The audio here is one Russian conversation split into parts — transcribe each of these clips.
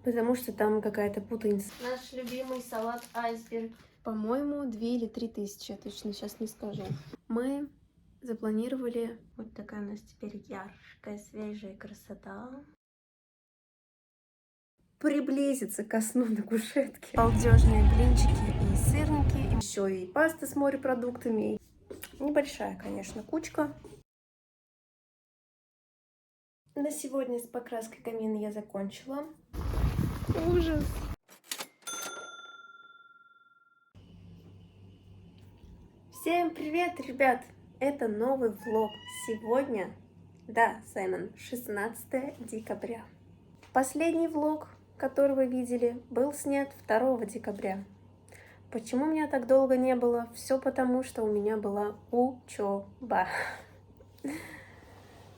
потому что там какая-то путаница. Наш любимый салат айсберг. По-моему, 2 или 3 тысячи, я точно сейчас не скажу. Мы запланировали... Вот такая у нас теперь яркая, свежая красота. Приблизиться ко сну на кушетке. Балдежные блинчики и сырники. Еще и паста с морепродуктами. Небольшая, конечно, кучка. На сегодня с покраской камина я закончила. Ужас! Всем привет, ребят! Это новый влог. Сегодня, да, Саймон, 16 декабря. Последний влог, который вы видели, был снят 2 декабря. Почему меня так долго не было? Все потому, что у меня была учеба.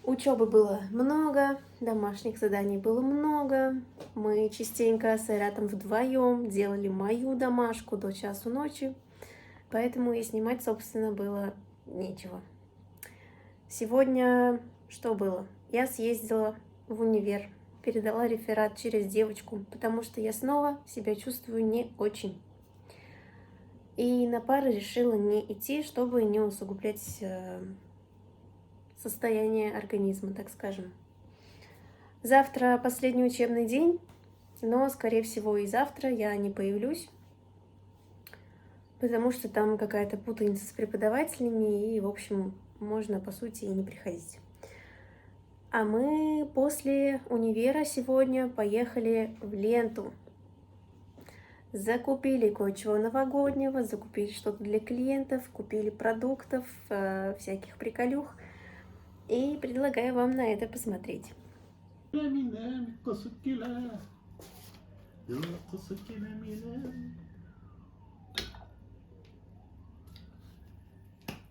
Учебы было много, домашних заданий было много. Мы частенько с Айратом вдвоем делали мою домашку до часу ночи. Поэтому и снимать, собственно, было нечего. Сегодня что было? Я съездила в универ, передала реферат через девочку, потому что я снова себя чувствую не очень. И на пары решила не идти, чтобы не усугублять состояние организма, так скажем. Завтра последний учебный день, но, скорее всего, и завтра я не появлюсь, потому что там какая-то путаница с преподавателями, и, в общем, можно, по сути, и не приходить. А мы после универа сегодня поехали в Ленту. Закупили кое-чего новогоднего, закупили что-то для клиентов, купили продуктов, всяких приколюх. И предлагаю вам на это посмотреть.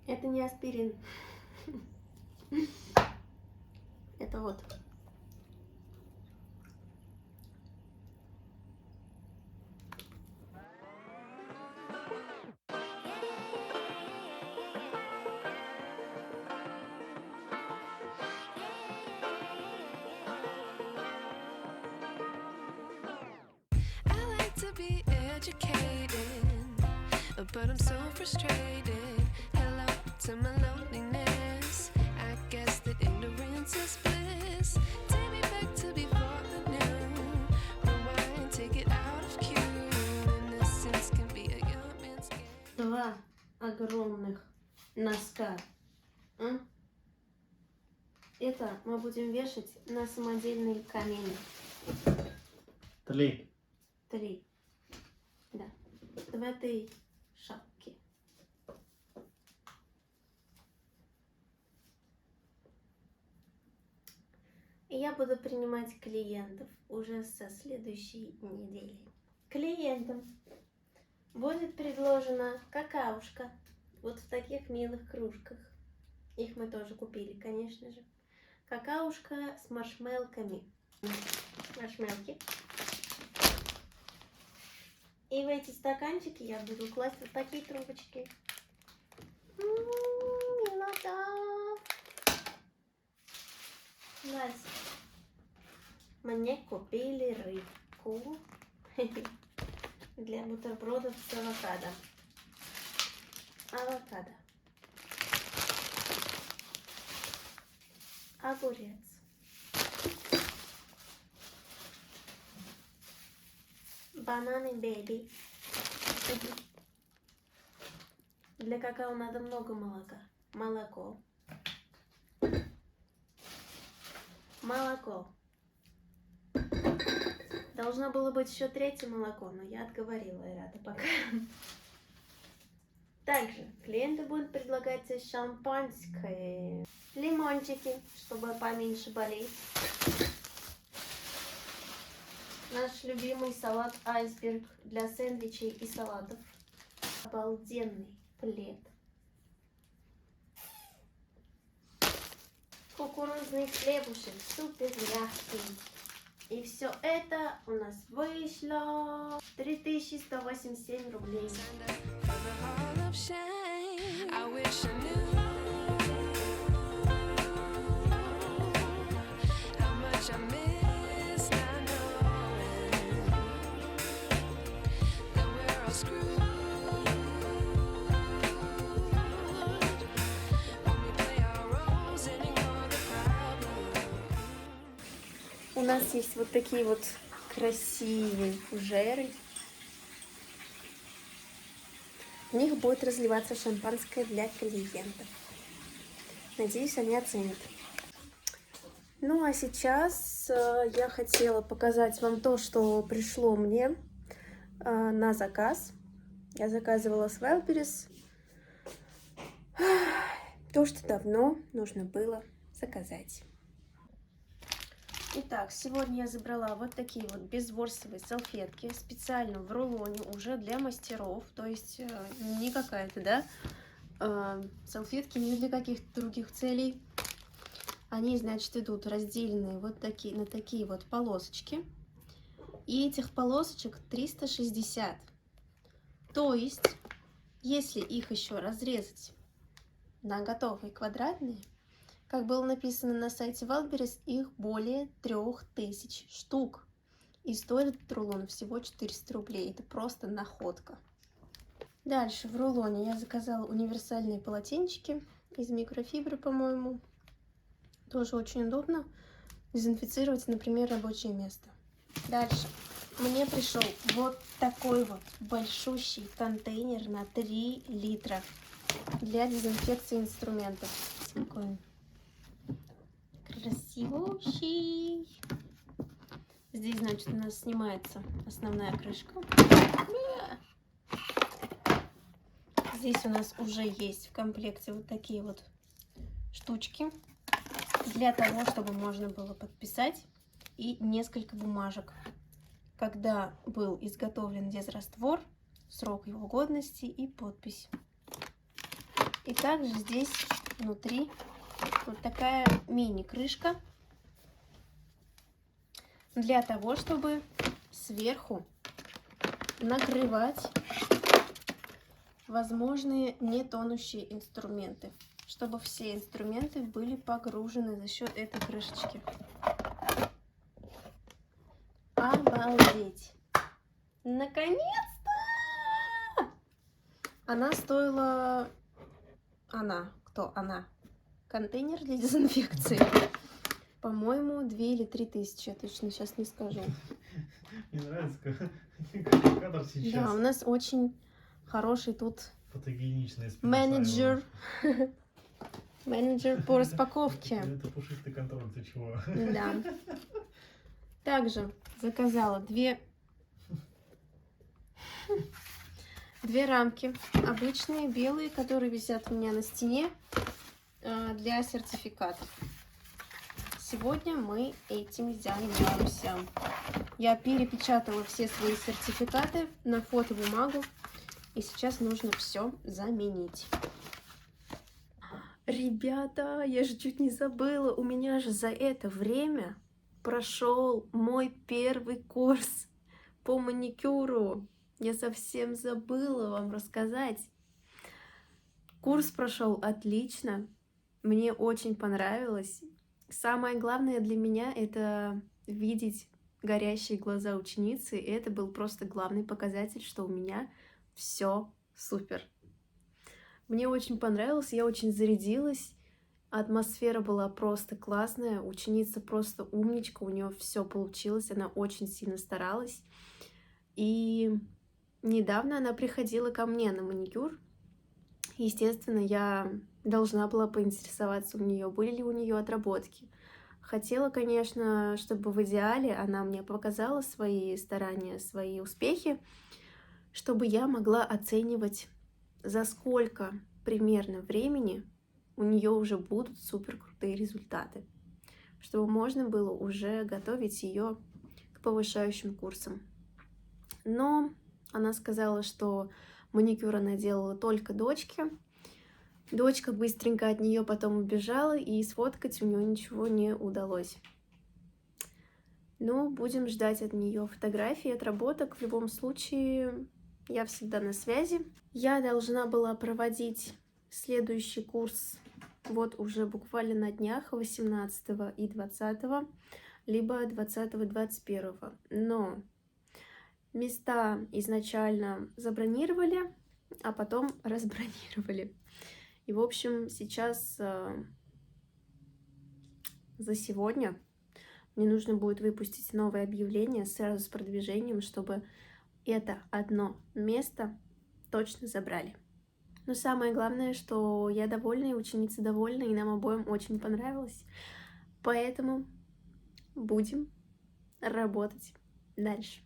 Это не аспирин. Это вот. But I'm so frustrated. Hello to my loneliness. I guess that ignorance is bliss. Take me back to before the new. Rewind, take it out of cue. Innocence can be a young man's game. Два огромных носка. Это мы будем вешать на самодельный камень. 3. 3. Да. В этой шапке. И я буду принимать клиентов уже со следующей недели. Клиентам будет предложена какаушка вот в таких милых кружках. Их мы тоже купили, конечно же. Какаушка с маршмелками. Маршмелки. И в эти стаканчики я буду класть вот такие трубочки. Милота. Настя. Мне купили рыбку для бутербродов с авокадо. Авокадо. Огурец. Бананы бэби. Для какао надо много молока. Молоко. Молоко. Должно было быть еще 3 молоко, но я отговорила Айрата пока. Также клиенты будут предлагать шампанское, лимончики, чтобы поменьше болеть. Наш любимый салат айсберг для сэндвичей и салатов. Обалденный плед. Кукурузный хлебушек, супер мягкий. И все это у нас вышло 3187 рублей. нас есть вот такие вот красивые фужеры. В них будет разливаться шампанское для клиентов. Надеюсь, они оценят. Ну а сейчас я хотела показать вам то, что пришло мне на заказ. Я заказывала с Wildberries то, что давно нужно было заказать. Итак, сегодня я забрала вот такие вот безворсовые салфетки, специально в рулоне, уже для мастеров, то есть не какая-то, да, салфетки не для каких-то других целей. Они, значит, идут разделенные вот такие, на такие вот полосочки, и этих полосочек 360. То есть, если их еще разрезать на готовые квадратные, как было написано на сайте Wildberries, их более 3000 штук. И стоит этот рулон всего 400 рублей. Это просто находка. Дальше в рулоне я заказала универсальные полотенчики из микрофибры, по-моему. Тоже очень удобно дезинфицировать, например, рабочее место. Дальше мне пришел вот такой вот большущий контейнер на 3 литра для дезинфекции инструментов. Такой он красивущий. Здесь, значит, у нас снимается основная крышка. Здесь у нас уже есть в комплекте вот такие вот штучки для того, чтобы можно было подписать, и несколько бумажек, когда был изготовлен дезраствор, срок его годности и подпись. И также здесь внутри вот такая мини-крышка для того, чтобы сверху накрывать возможные нетонущие инструменты, чтобы все инструменты были погружены за счет этой крышечки. Обалдеть! Наконец-то! Она стоила... Кто она? Контейнер для дезинфекции. По-моему, 2 или 3 тысячи, я точно сейчас не скажу. Мне нравится, как кадр сейчас. Да, у нас очень хороший тут фотогеничный менеджер. Менеджер по распаковке. Это пушистый контроль, ты чего? Да. Также заказала две рамки. Обычные, белые, которые висят у меня на стене для сертификатов. Сегодня мы этим займемся. Я перепечатала все свои сертификаты на фотобумагу. И сейчас нужно все заменить. Ребята, я же чуть не забыла. У меня же за это время прошел мой первый курс по маникюру. Я совсем забыла вам рассказать. Курс прошел отлично. Мне очень понравилось. Самое главное для меня — это видеть горящие глаза ученицы. И это был просто главный показатель, что у меня все супер. Мне очень понравилось, я очень зарядилась. Атмосфера была просто классная. Ученица просто умничка, у нее все получилось. Она очень сильно старалась. И недавно она приходила ко мне на маникюр. Естественно, я должна была поинтересоваться у нее, были ли у нее отработки. Хотела, конечно, чтобы в идеале она мне показала свои старания, свои успехи, чтобы я могла оценивать, за сколько примерно времени у нее уже будут супер крутые результаты, чтобы можно было уже готовить ее к повышающим курсам. Но она сказала, что маникюр она делала только дочке. Дочка быстренько от нее потом убежала, и сфоткать у нее ничего не удалось. Но будем ждать от нее фотографии, отработок. В любом случае, я всегда на связи. Я должна была проводить следующий курс вот уже буквально на днях, 18 и 20, либо 20-21. Но места изначально забронировали, а потом разбронировали. И, в общем, сейчас за сегодня мне нужно будет выпустить новое объявление сразу с продвижением, чтобы это одно место точно забрали. Но самое главное, что я довольна, и ученицы довольны, и нам обоим очень понравилось. Поэтому будем работать дальше.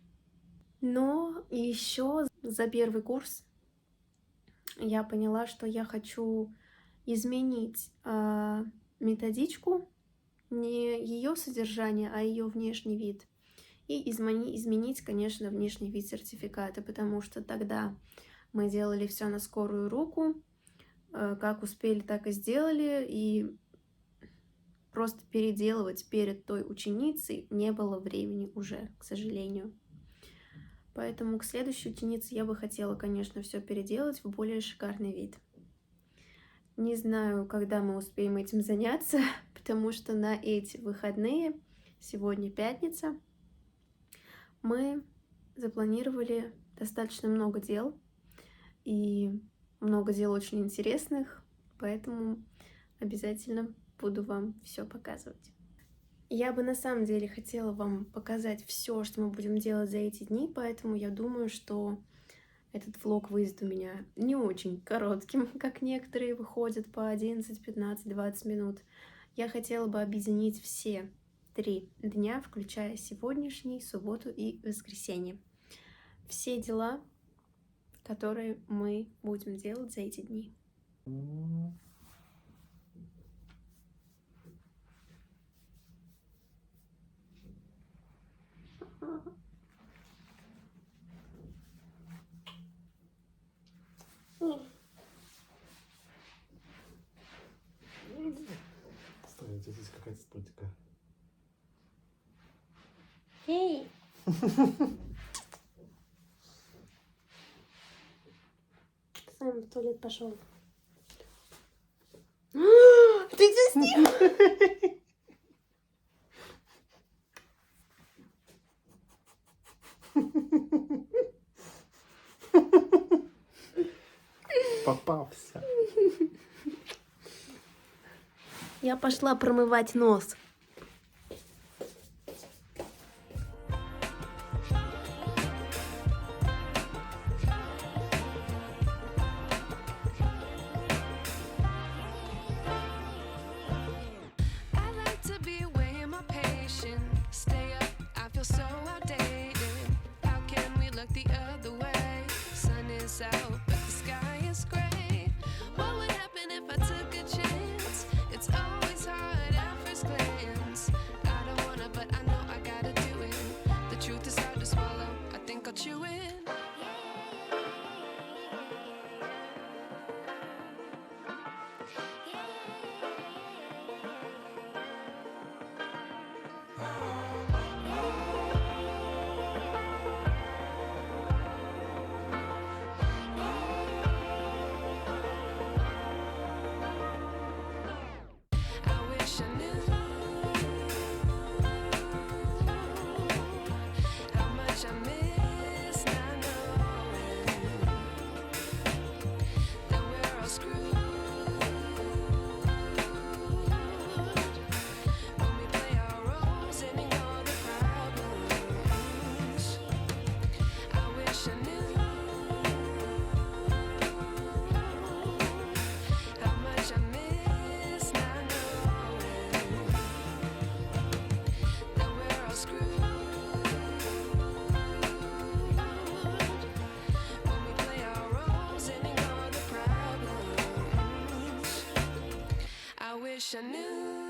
Но еще за первый курс я поняла, что я хочу изменить методичку, не ее содержание, а ее внешний вид. И изменить, конечно, внешний вид сертификата, потому что тогда мы делали все на скорую руку, как успели, так и сделали, и просто переделывать перед той ученицей не было времени уже, к сожалению. Поэтому к следующей ученице я бы хотела, конечно, все переделать в более шикарный вид. Не знаю, когда мы успеем этим заняться, потому что на эти выходные, сегодня пятница, мы запланировали достаточно много дел, и много дел очень интересных, поэтому обязательно буду вам все показывать. Я бы на самом деле хотела вам показать все, что мы будем делать за эти дни, поэтому я думаю, что этот влог выйдет у меня не очень коротким, как некоторые выходят по 11, 15, 20 минут. Я хотела бы объединить все 3 дня, включая сегодняшний, субботу и воскресенье. Все дела, которые мы будем делать за эти дни. Стой, здесь какая-то статика. Эй! Сам в туалет пошел. Ты что с ним? Попался. Я пошла промывать нос. I like to be away in my patience. Stay up, I feel so outdated. How can we look the other way? Sun is out, but the sky is gray. What would happen if I took a chance? It's always hard at first glance. I don't wanna, but I know I gotta do it. The truth is hard to swallow. I think I'll chew it. I wish I knew how much I miss not knowing that we're all screwed when we play our roles and ignore the problems. I wish I knew how much I miss not knowing that we're all screwed when we play our roles and ignore the problems. I wish I knew.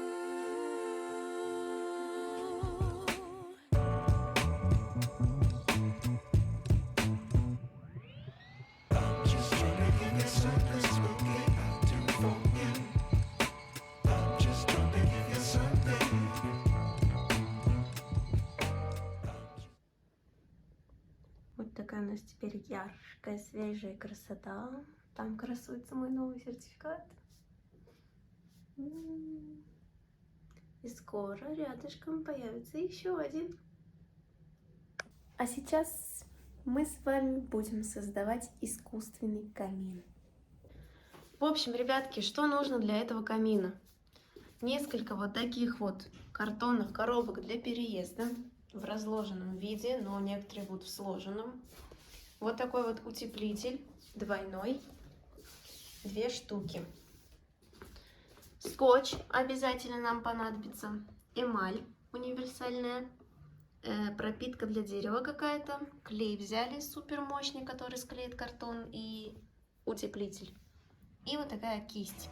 Вот такая у нас теперь яркая, свежая красота. Там красуется мой новый сертификат. И скоро рядышком появится еще один. А сейчас мы с вами будем создавать искусственный камин. В общем, ребятки, что нужно для этого камина? несколько вот таких вот картонных коробок для переезда в разложенном виде, но некоторые будут в сложенном. Вот такой вот утеплитель двойной, 2 штуки. Скотч обязательно нам понадобится, эмаль универсальная, пропитка для дерева какая-то, клей взяли супер мощный, который склеит картон, и утеплитель. И вот такая кисть.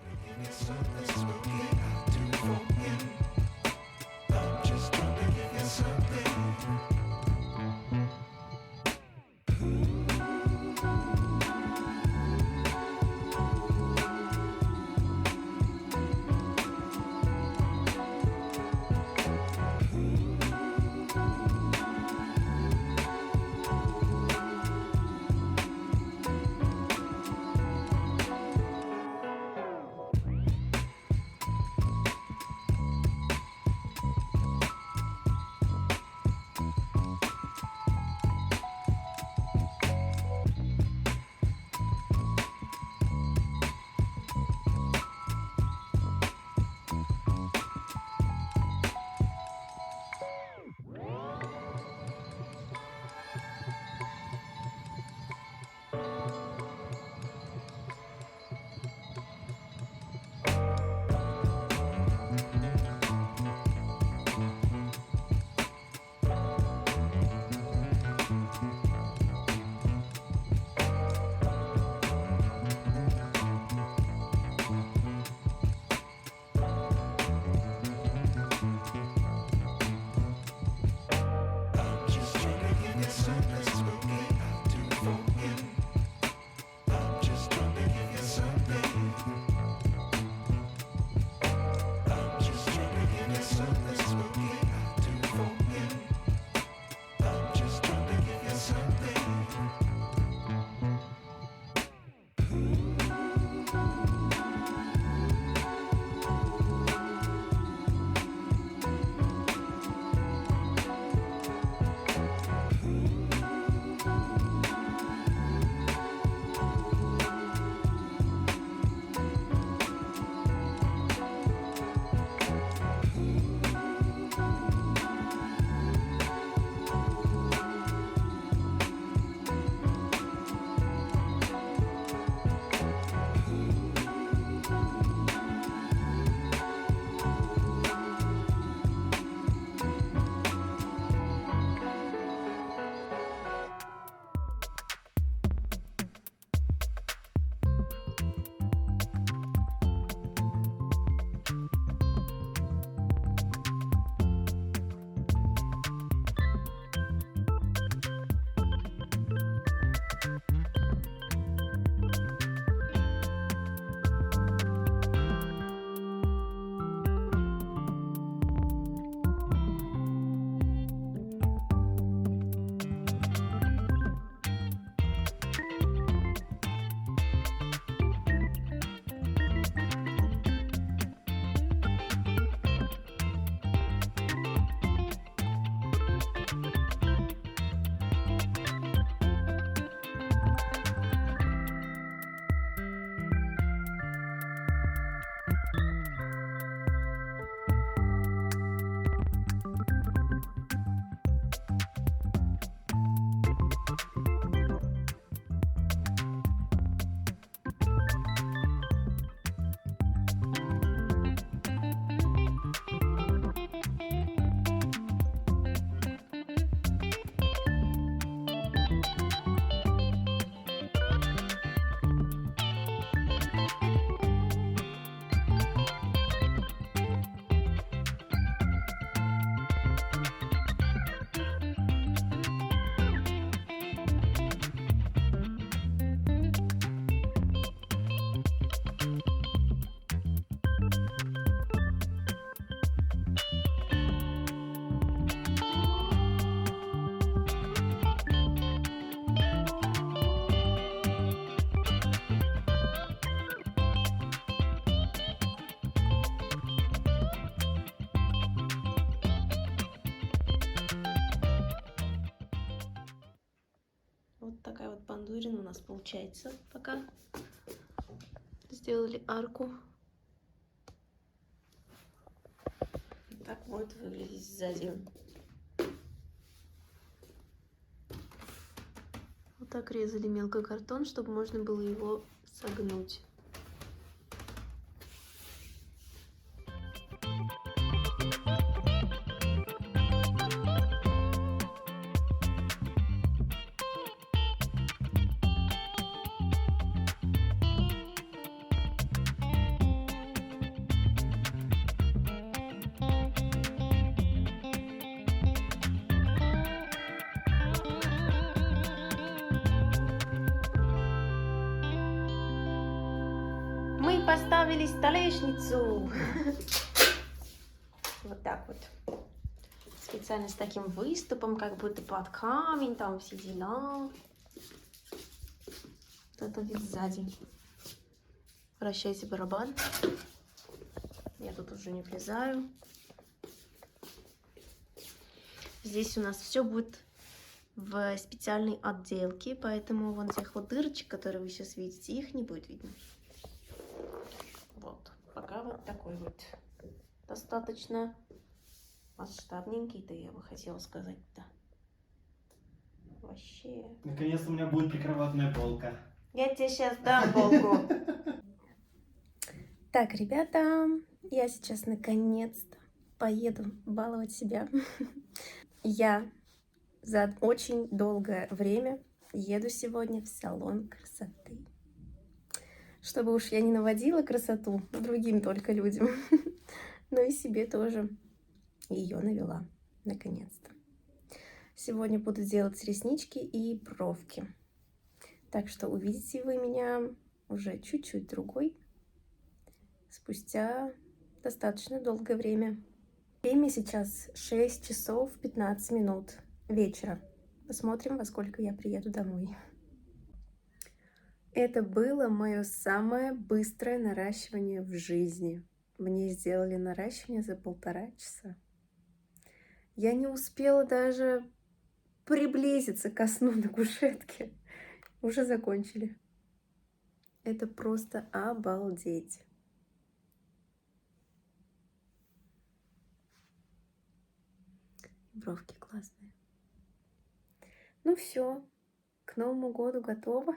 бандурин у нас получается пока. Сделали арку. Так будет выглядеть сзади. Вот так резали мелко картон, чтобы можно было его согнуть. Мы поставили столешницу. Вот так вот. Специально с таким выступом, как будто под камень, там все дела. Вот это вид сзади. Вращайте барабан. Я тут уже не влезаю. Здесь у нас все будет в специальной отделке, поэтому вон тех вот дырочек, которые вы сейчас видите, их не будет видно. Вот, пока вот такой вот достаточно масштабненький-то, я бы хотела сказать-то. Вообще. Наконец-то у меня будет прикроватная полка. Я тебе сейчас дам полку. Так, ребята, я сейчас наконец-то поеду баловать себя. Я за очень долгое время еду сегодня в салон красоты. Чтобы уж я не наводила красоту другим только людям, но и себе тоже ее навела, наконец-то. Сегодня буду делать реснички и бровки. Так что увидите вы меня уже чуть-чуть другой, спустя достаточно долгое время. Время сейчас 6 часов 15 минут вечера. Посмотрим, во сколько я приеду домой. Это было мое самое быстрое наращивание в жизни. Мне сделали наращивание за 1,5 часа. Я не успела даже приблизиться ко сну на кушетке. Уже закончили. Это просто обалдеть. Бровки классные. Ну все, к Новому году готово.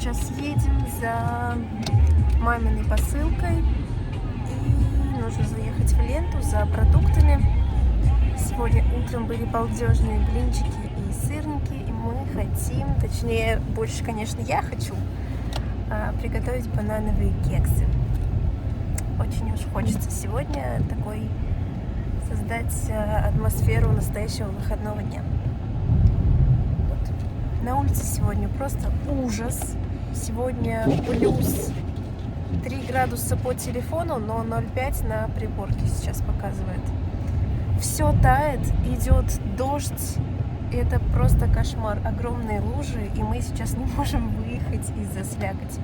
сейчас едем за маминой посылкой. И нужно заехать в Ленту за продуктами. Сегодня утром были балдежные блинчики и сырники. И мы хотим, точнее, больше, конечно, я хочу приготовить банановые кексы. Очень уж хочется сегодня создать атмосферу настоящего выходного дня. Вот. На улице сегодня просто ужас. Сегодня плюс 3 градуса по телефону, но 0,5 на приборке сейчас показывает. Все тает, идет дождь. Это просто кошмар. Огромные лужи, и мы сейчас не можем выехать из-за слякоти.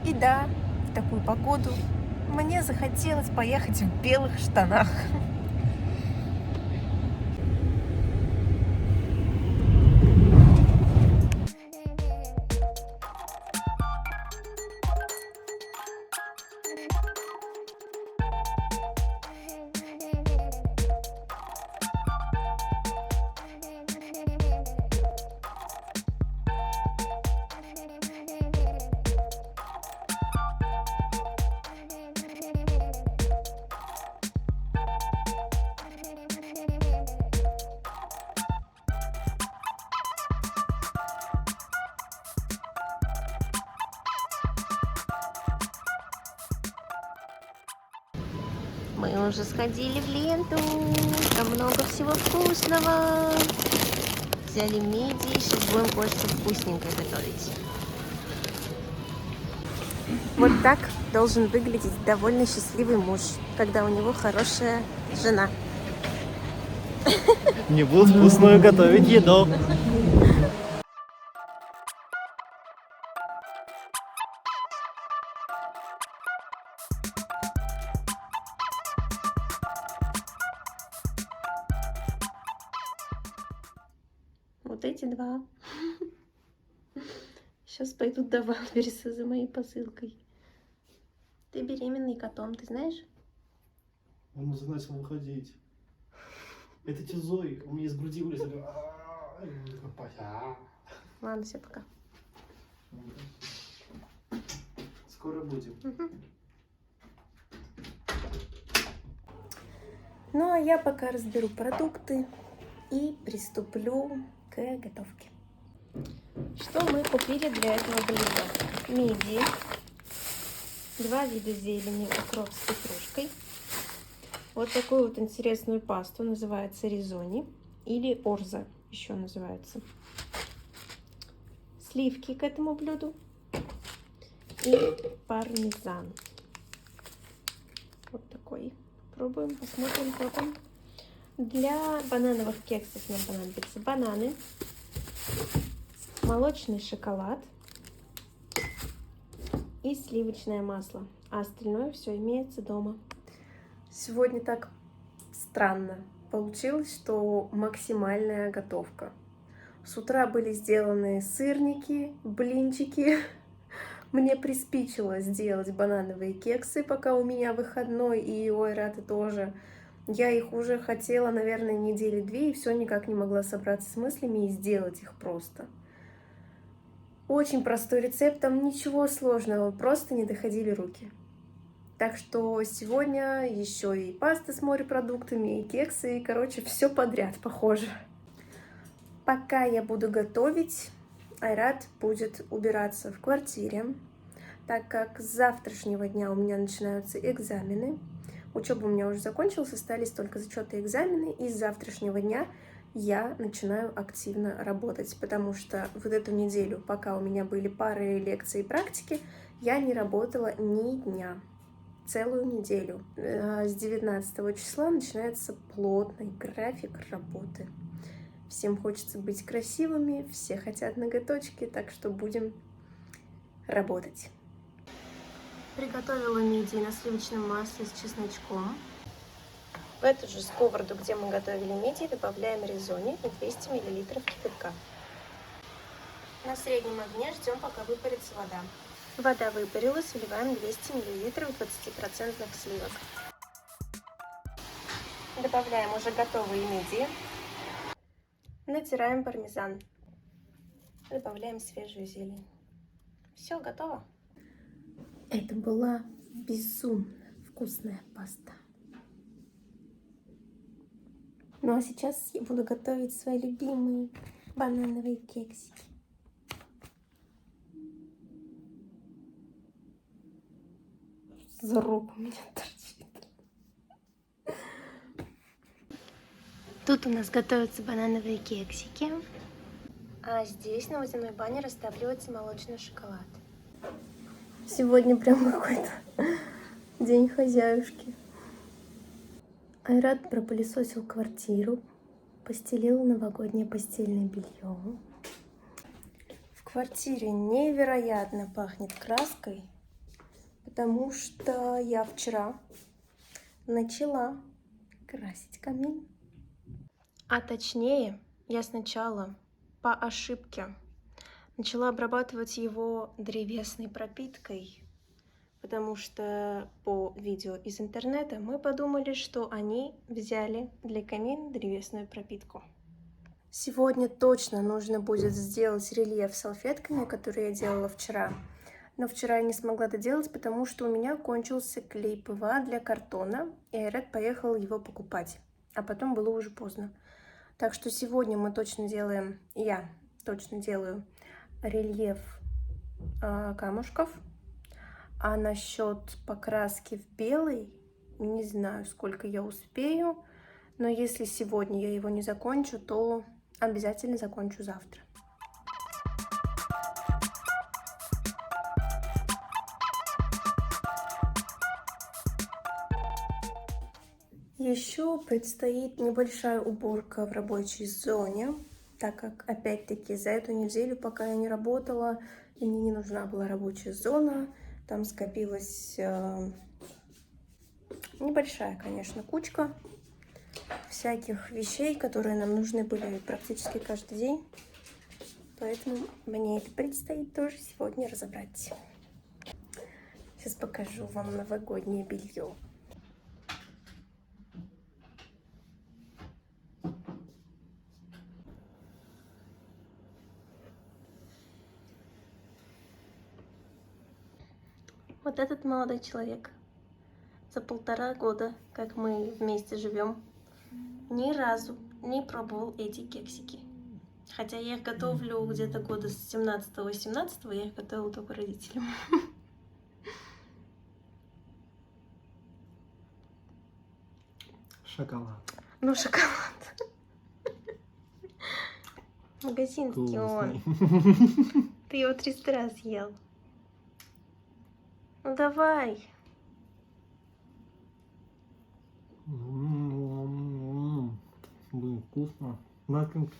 И да, в такую погоду мне захотелось поехать в белых штанах. Мы уже сходили в Ленту, там много всего вкусного. Взяли мидии, сейчас будем кое-что вкусненькое готовить. Вот так должен выглядеть довольно счастливый муж, когда у него хорошая жена. Не буду вкусную готовить еду. Вот эти два. Сейчас пойдут до Валбериса за моей посылкой. Ты беременный котом, ты знаешь? Он уже начал выходить. Это Тизой, у меня из груди вылезли. Ладно, все, пока. Скоро будем. Ну, а я пока разберу продукты и приступлю к готовке. Что мы купили для этого блюда? Мидии, 2 вида зелени, укроп с петрушкой. Вот такую вот интересную пасту, называется ризони или орза еще называется. Сливки к этому блюду и пармезан. Вот такой. Пробуем, посмотрим, как он. Для банановых кексов нам понадобятся бананы, молочный шоколад и сливочное масло. А остальное все имеется дома. Сегодня так странно получилось, что максимальная готовка. С утра были сделаны сырники, блинчики. Мне приспичило сделать банановые кексы, пока у меня выходной, и у Айрата тоже. Я их уже хотела, наверное, 2 недели, и все никак не могла собраться с мыслями и сделать их просто. Очень простой рецепт, там ничего сложного, просто не доходили руки. Так что сегодня еще и паста с морепродуктами, и кексы, и, короче, все подряд, похоже. Пока я буду готовить, Айрат будет убираться в квартире, так как с завтрашнего дня у меня начинаются экзамены. Учеба у меня уже закончилась, остались только зачеты и экзамены, и с завтрашнего дня я начинаю активно работать, потому что вот эту неделю, пока у меня были пары, лекции и практики, я не работала ни дня, целую неделю. С 19 числа начинается плотный график работы. Всем хочется быть красивыми, все хотят ноготочки, так что будем работать. Приготовила мидии на сливочном масле с чесночком. В эту же сковороду, где мы готовили мидии, добавляем ризони и 200 мл кипятка. На среднем огне ждем, пока выпарится вода. Вода выпарилась, вливаем 200 мл 20% сливок. Добавляем уже готовые мидии. Натираем пармезан. Добавляем свежую зелень. Все, готово. Это была безумно вкусная паста. Ну а сейчас я буду готовить свои любимые банановые кексики. За руку у меня торчит. Тут у нас готовятся банановые кексики. А здесь на водяной бане растапливается молочный шоколад. Сегодня прям какой-то день хозяюшки. Айрат пропылесосил квартиру, постелил новогоднее постельное белье. В квартире невероятно пахнет краской, потому что я вчера начала красить камин. А точнее, я сначала по ошибке начала обрабатывать его древесной пропиткой, потому что по видео из интернета мы подумали, что они взяли для камина древесную пропитку. Сегодня точно нужно будет сделать рельеф салфетками, которые я делала вчера. Но вчера я не смогла это делать, потому что у меня кончился клей ПВА для картона, и Айрат поехал его покупать. А потом было уже поздно. Так что сегодня мы точно делаем, я точно делаю рельеф камушков. А насчет покраски в белый, не знаю, сколько я успею. Но если сегодня я его не закончу, то обязательно закончу завтра. Еще предстоит небольшая уборка в рабочей зоне, так как, опять-таки, за эту неделю, пока я не работала, и мне не нужна была рабочая зона, там скопилась небольшая, конечно, кучка всяких вещей, которые нам нужны были практически каждый день. Поэтому мне это предстоит тоже сегодня разобрать. Сейчас покажу вам новогоднее белье. Вот этот молодой человек за 1,5 года, как мы вместе живем, ни разу не пробовал эти кексики. Хотя я их готовлю где-то года с 17-18, я их готовила только родителям. Шоколад. Ну, шоколад. Магазинский он. Ты его 300 раз ел. Ну давай. Блин, вкусно. Наконец.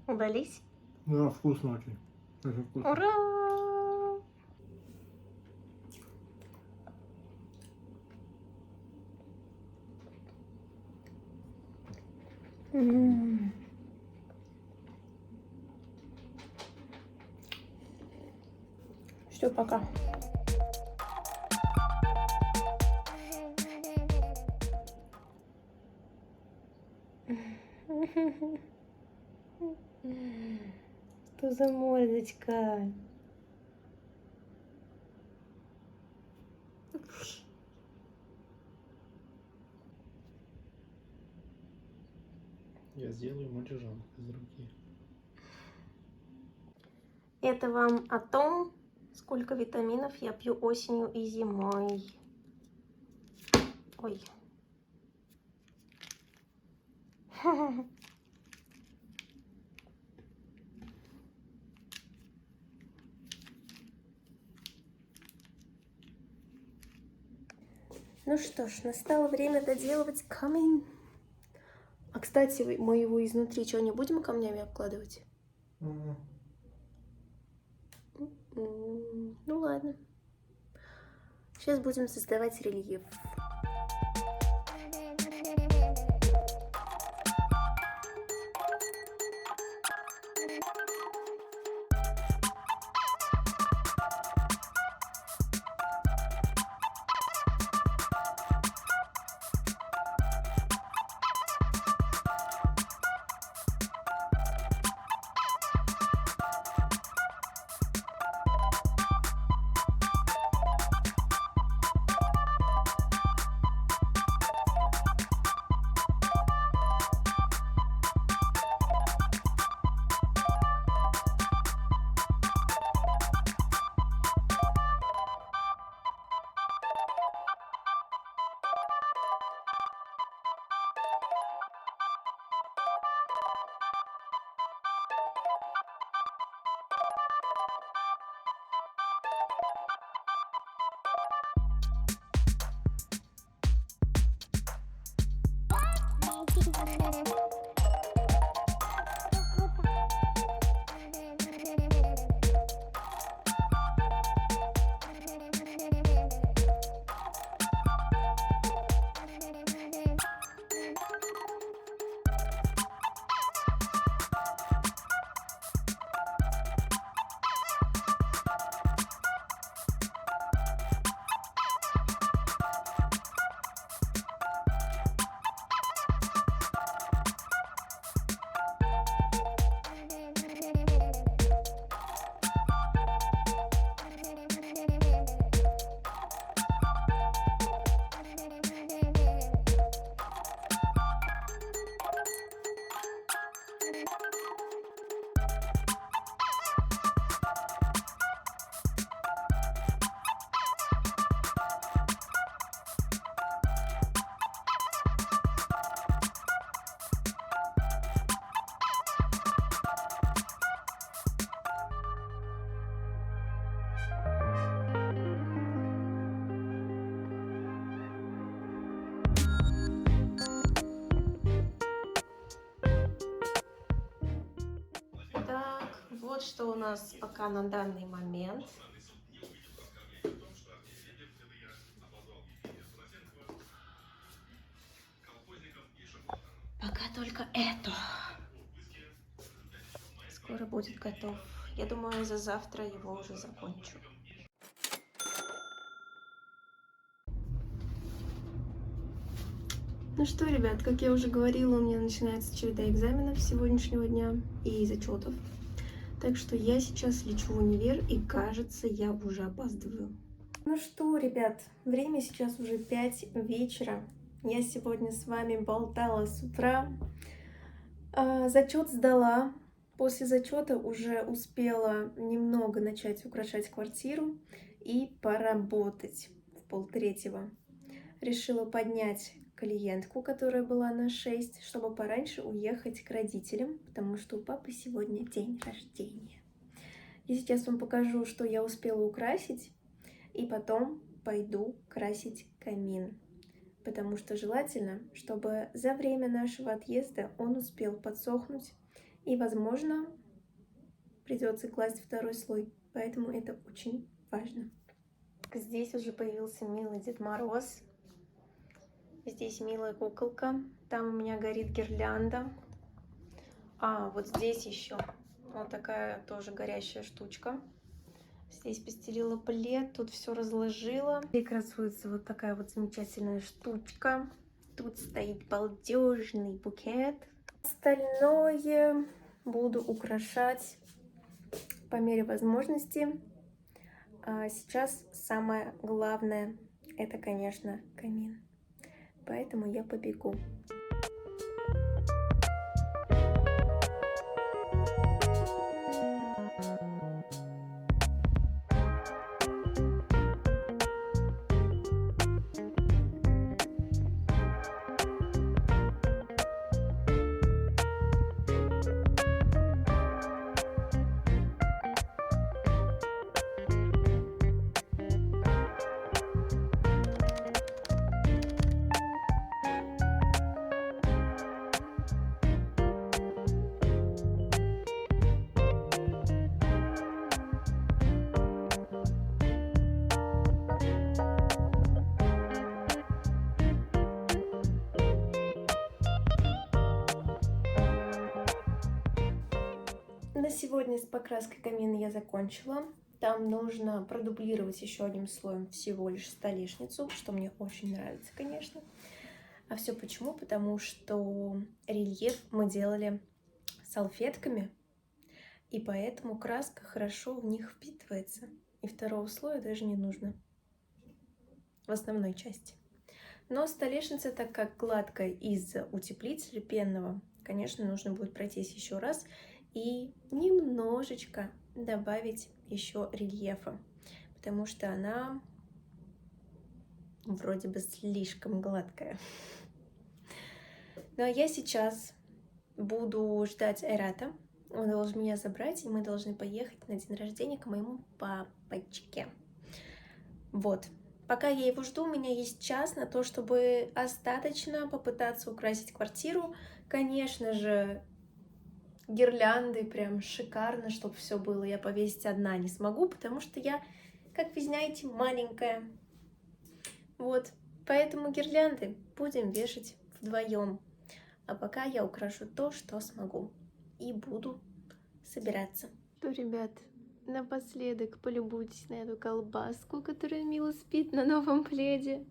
Удались? Да, вкусно очень. Очень вкусно. Ура! Все, пока. Что за мордочка? Я сделаю мальчужан из руки. Это вам о том, сколько витаминов я пью осенью и зимой. Ой. Ну что ж, настало время доделывать камин. А, кстати, мы его изнутри что, не будем камнями обкладывать? Ну ладно. Сейчас будем создавать рельеф. Так, вот что у нас пока на данный момент. Пока только это. Скоро будет готов. Я думаю, за завтра его уже закончу. Ну что, ребят, как я уже говорила, у меня начинается череда экзаменов с сегодняшнего дня и зачетов. Так что я сейчас лечу в универ, и кажется, я уже опаздываю. Ну что, ребят, время сейчас уже 5 вечера. Я сегодня с вами болтала с утра. Зачет сдала. После зачета уже успела немного начать украшать квартиру и поработать в 2:30. Решила поднять клиентку, которая была на 6, чтобы пораньше уехать к родителям, потому что у папы сегодня день рождения. И сейчас вам покажу, что я успела украсить, и потом пойду красить камин. Потому что желательно, чтобы за время нашего отъезда он успел подсохнуть, и, возможно, придется класть второй слой, поэтому это очень важно. Здесь уже появился милый Дед Мороз. Здесь милая куколка. Там у меня горит гирлянда. А, вот здесь еще вот такая тоже горящая штучка. Здесь постелила плед, тут все разложила. И красуется вот такая вот замечательная штучка. Тут стоит балдежный букет. Остальное буду украшать по мере возможности. А сейчас самое главное — это, конечно, камин. Поэтому я побегу. На сегодня с покраской камина я закончила. Там нужно продублировать еще одним слоем всего лишь столешницу, что мне очень нравится, конечно. А все почему? Потому что рельеф мы делали салфетками, и поэтому краска хорошо в них впитывается. И второго слоя даже не нужно в основной части. Но столешница, так как гладкая из-за утеплителя пенного, конечно, нужно будет пройтись еще раз и немножечко добавить еще рельефа, потому что она вроде бы слишком гладкая. Но я сейчас буду ждать Айрата. Он должен меня забрать, и мы должны поехать на день рождения к моему папочке. Вот. Пока я его жду, у меня есть час на то, чтобы остаточно попытаться украсить квартиру. Конечно же, гирлянды прям шикарно, чтобы все было. Я повесить одна не смогу, потому что я, как вы знаете, маленькая. Вот, поэтому гирлянды будем вешать вдвоем. А пока я украшу то, что смогу. И буду собираться. Что, ребят, напоследок полюбуйтесь на эту колбаску, которая мило спит на новом пледе.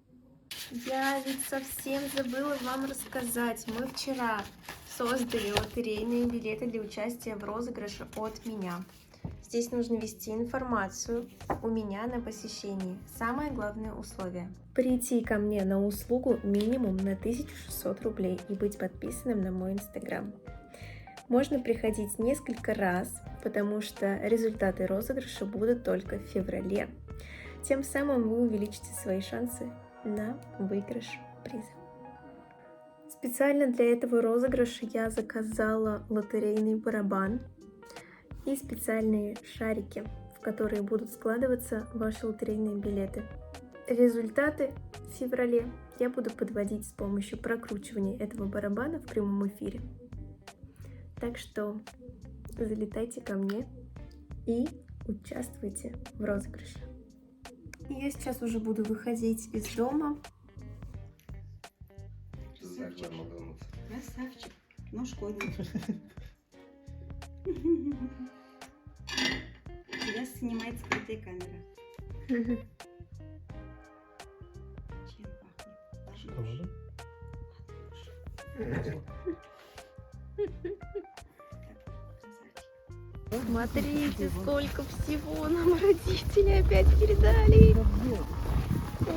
Я ведь совсем забыла вам рассказать. Мы вчера создали лотерейные билеты для участия в розыгрыше от меня. Здесь нужно ввести информацию у меня на посещении. Самое главное условие – прийти ко мне на услугу минимум на 1600 рублей и быть подписанным на мой инстаграм. Можно приходить несколько раз, потому что результаты розыгрыша будут только в феврале. Тем самым вы увеличите свои шансы на выигрыш приза. Специально для этого розыгрыша я заказала лотерейный барабан и специальные шарики, в которые будут складываться ваши лотерейные билеты. Результаты в феврале я буду подводить с помощью прокручивания этого барабана в прямом эфире. Так что залетайте ко мне и участвуйте в розыгрыше. Я сейчас уже буду выходить из дома. Красавчик. Ну, школьник. Тебя снимает скрытая камера. Чем пахнет? Шоколадом? Смотрите, сколько всего нам родители опять передали.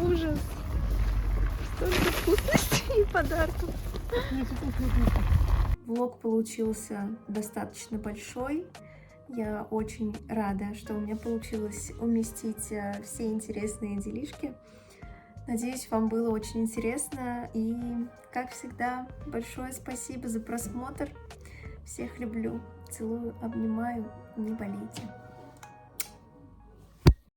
Ужас. Столько вкусностей и подарков. Влог получился достаточно большой. Я очень рада, что у меня получилось уместить все интересные делишки. Надеюсь, вам было очень интересно. И, как всегда, большое спасибо за просмотр. Всех люблю, целую, обнимаю, не болейте.